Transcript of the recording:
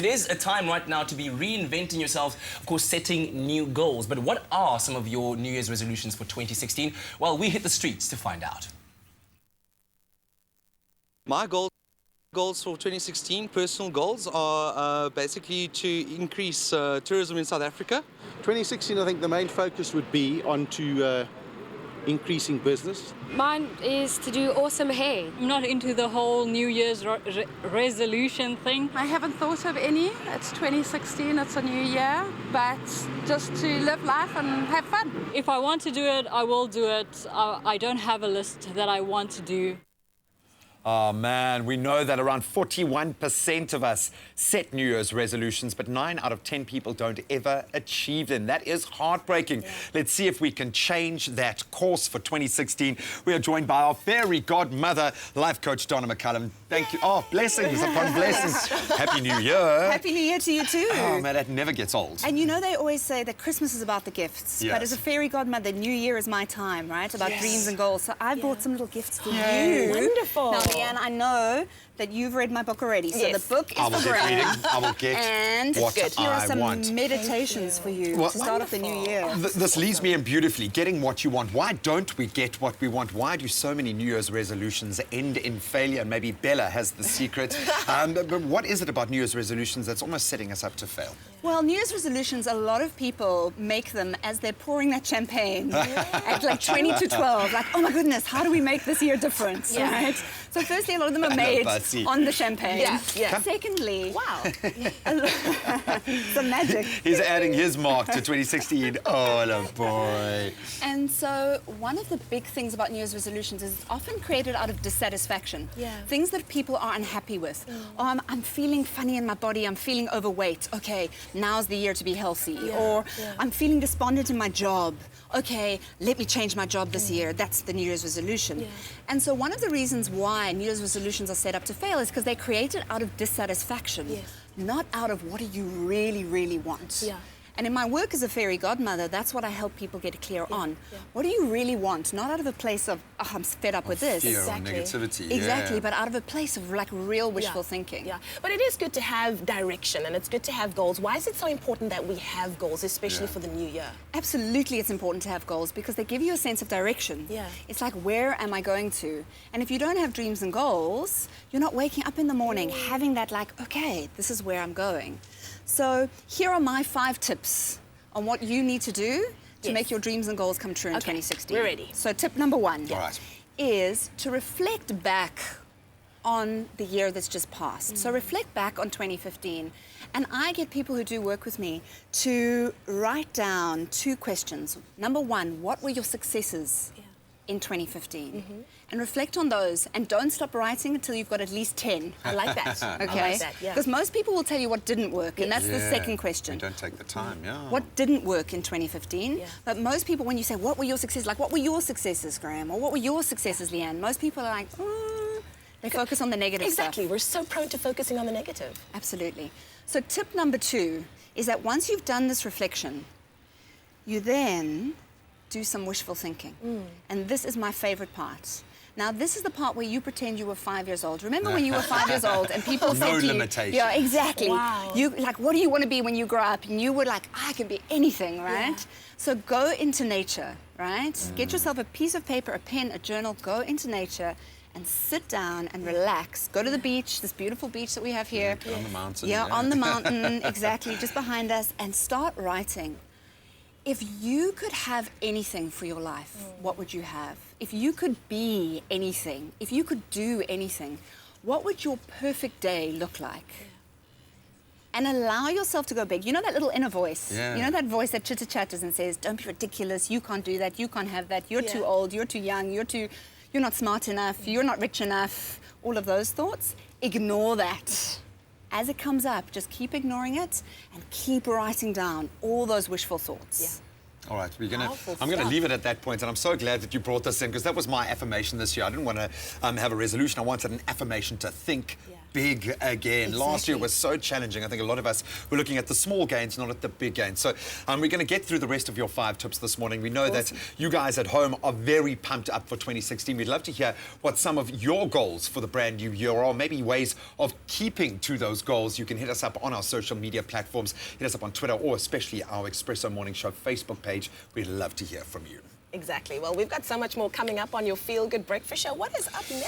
It is a time right now to be reinventing yourselves, of course, setting new goals. But what are some of your New Year's resolutions for 2016? Well, we hit the streets to find out. My goals for 2016, personal goals, are basically to increase tourism in South Africa. 2016, I think the main focus would be onto increasing business. Mine is to do awesome hair. I'm not into the whole New Year's resolution thing. I haven't thought of any. It's 2016, it's a new year, but just to live life and have fun. If I want to do it, I will do it. I don't have a list that I want to do. Oh, man, we know that around 41% of us set New Year's resolutions, but 9 out of 10 people don't ever achieve them. That is heartbreaking. Yeah. Let's see if we can change that course for 2016. We are joined by our fairy godmother, life coach Donna McCullum. Thank you. Oh, blessings upon blessings. Happy New Year. Happy New Year to you too. Oh, man, that never gets old. And you know they always say that Christmas is about the gifts, yes. But as a fairy godmother, New Year is my time, right? About dreams and goals. So I brought some little gifts for you. Wonderful. Now, leigh-anne, I know that you've read my book already, so the book is for reading. I will get and what here are I some want. meditations for you to start off the new year. This leads me in beautifully, getting what you want. Why don't we get what we want? Why do so many New Year's resolutions end in failure? And maybe Bella has the secret. But what is it about New Year's resolutions that's almost setting us up to fail? Well, New Year's resolutions, a lot of people make them as they're pouring that champagne at like 20 to 12. Like, oh my goodness, how do we make this year different, right? So firstly, a lot of them are made on the champagne. Secondly, wow, some magic. He's adding his mark to 2016. Oh, boy. And so one of the big things about New Year's resolutions is it's often created out of dissatisfaction. Things that people are unhappy with. Oh, I'm feeling funny in my body. I'm feeling overweight. Okay, now's the year to be healthy. Or I'm feeling despondent in my job. Okay, let me change my job this year. That's the New Year's resolution. And so one of the reasons why New Year's resolutions are set up to fail is because they're created out of dissatisfaction, not out of what do you really, really want. And in my work as a fairy godmother, that's what I help people get clear on. What do you really want? Not out of a place of, oh, I'm fed up with this. Fear or negativity. Exactly, but out of a place of like real wishful thinking. But it is good to have direction and it's good to have goals. Why is it so important that we have goals, especially for the new year? Absolutely, it's important to have goals because they give you a sense of direction. It's like, where am I going to? And if you don't have dreams and goals, you're not waking up in the morning having that like, okay, this is where I'm going. So here are my 5 tips on what you need to do to make your dreams and goals come true in 2016. We're ready. So tip number 1 is to reflect back on the year that's just passed. So reflect back on 2015. And I get people who do work with me to write down 2 questions. Number 1, what were your successes in 2015? And reflect on those and don't stop writing until you've got at least 10. I like that. Okay? I like that, Because most people will tell you what didn't work, and that's the second question. We don't take the time, What didn't work in 2015? But most people, when you say, what were your successes? Like, what were your successes, Graham? Or what were your successes, leigh-anne? Most people are like, they focus on the negative stuff. Exactly. We're so prone to focusing on the negative. Absolutely. So tip number 2 is that once you've done this reflection, you then do some wishful thinking. And this is my favorite part. Now, this is the part where you pretend you were 5 years old. Remember when you were 5 years old and people said to you... limitation. Yeah, exactly. Wow. You, like, what do you want to be when you grow up? And you were like, I can be anything, right? So go into nature, right? Get yourself a piece of paper, a pen, a journal, go into nature and sit down and relax. Go to the beach, this beautiful beach that we have here. On the mountain. Yeah, on the mountain, exactly, just behind us, and start writing. If you could have anything for your life, what would you have? If you could be anything, if you could do anything, what would your perfect day look like? And allow yourself to go big. You know that little inner voice? You know that voice that chitter-chatters and says, don't be ridiculous, you can't do that, you can't have that, you're too old, you're too young, you're not smart enough, you're not rich enough, all of those thoughts. Ignore that. As it comes up, just keep ignoring it and keep writing down all those wishful thoughts. All right, I'm going to leave it at that point, and I'm so glad that you brought this in because that was my affirmation this year. I didn't want to have a resolution. I wanted an affirmation to think big again. Last year Exactly. was so challenging. I think a lot of us were looking at the small gains, not at the big gains. So we're going to get through the rest of your 5 tips this morning. We know that you guys at home are very pumped up for 2016. We'd love to hear what some of your goals for the brand new year are, maybe ways of keeping to those goals. You can hit us up on our social media platforms, hit us up on Twitter, or especially our Expresso Morning Show Facebook page. We'd love to hear from you. Exactly. Well, we've got so much more coming up on your Feel Good Breakfast Show. What is up next?